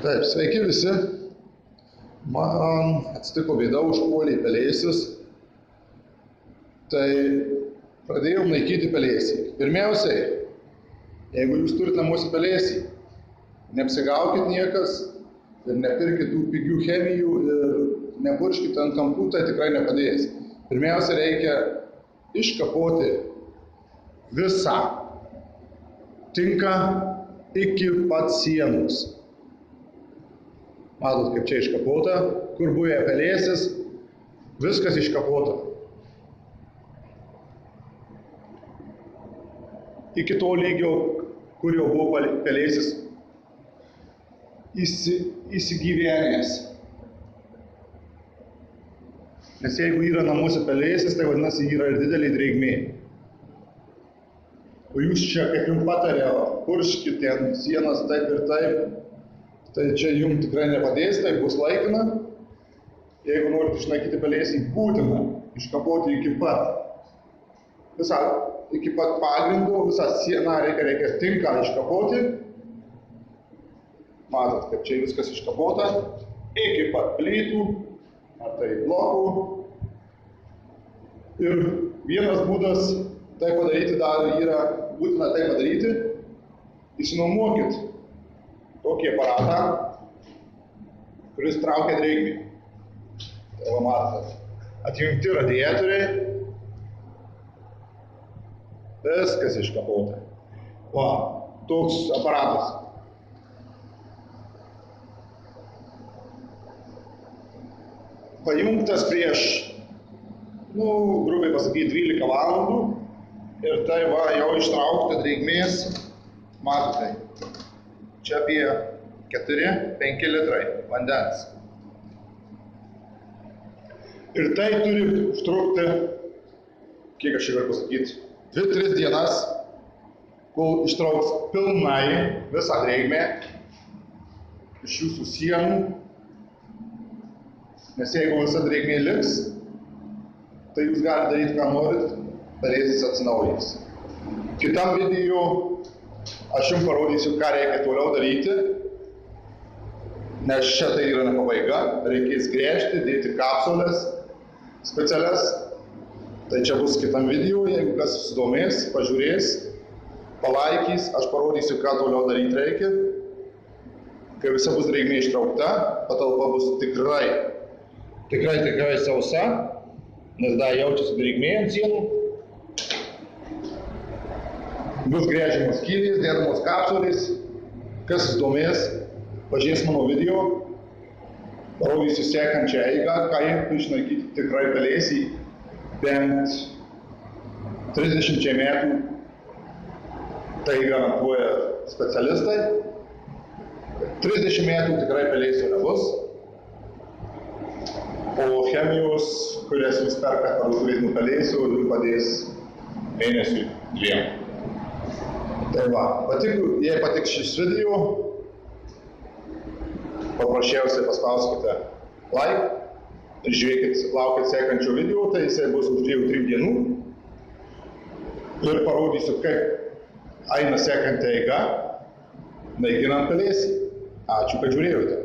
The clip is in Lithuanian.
Taip, sveiki visi. Man atsitiko bėda, užpuolė pelėsis. Tai pradėjau naikyti pelėsį. Pirmiausiai, jeigu jūs turite namuose pelėsį, neapsigaukit niekas ir nepirkit tų pigių chemijų ir nepurškit ant kampų, tai tikrai nepadės. Pirmiausia, reikia iškapoti visą tinką iki pat sienos. Matot, kaip čia iškapota, kur buvo pelėsis, viskas iškapota. Iki to lygio, kur jau buvo pelėsis įsigyvenęs. Nes jeigu yra namuose pelėsis, tai vadinasi yra ir didelė drėgmė. O jūs čia, kaip jums patarė, purškite ant sienos taip ir taip, tai čia jums tikrai nepadės, tai bus laikina. Jeigu norite išnaikyti pelėsį, būtina iškapoti iki pat pagrindo, visą sieną reikia tinką iškapoti. Matot, kaip čia viskas iškapota, iki pat plytų, ar tai blokų. Ir vienas būdas tai padaryti dar yra, būtina tai padaryti, išsinuomokit tokį aparatą, kuris traukia drėgmę. Tai va matote, atjungti radiatoriai, viskas iškapota. Va, toks aparatas. Pajungtas prieš, grubiai pasakyti, 12 valandų ir tai va jau ištraukta drėgmės, matote, čia apie 4-5 litrai vandens. Ir tai turi užtrukti, kiek aš galiu pasakyti, 2-3 dienas, kol ištrauks pilnai visą drėgmę iš jūsų sienų. Nes jeigu visa drėgmė liks, tai jūs galite daryti, ką norit, pelėsis atsinaujins. Kitam video aš jums parodysiu, ką reikia toliau daryti, nes čia tai yra ne pabaiga, reikės gręžti, dėti kapsulės specialias. Tai čia bus kitam video, jeigu kas susidomės, pažiūrės, palaikys, aš parodysiu, ką toliau daryti reikia. Kai visa bus drėgmė ištraukta, patalpa bus tikrai sausa, nes dar jaučiasi drėgmė ant sienų. Bus gręžiamos skylės, dėdamos kapsulės. Kas susidomės, pažiūrės mano video. Parodysiu sekančią eigą, kaip išnaikyti tikrai pelėsį bent 30 metų. Tai garantuoja specialistai. 30 metų tikrai pelėsių nebus. O chemijos, kurias jūs perkat parduotuvėje nuo pelėsių, jums padės mėnesiui 2. Tai va, jei patiks šis video, paprasčiausiai paspauskite like ir žiūrėkit, laukit sekančio video, tai jisai bus už 2-3 dienų. Ir parodysiu, kaip eina sekanti eiga, naikinant pelėsį. Ačiū, kad žiūrėjote.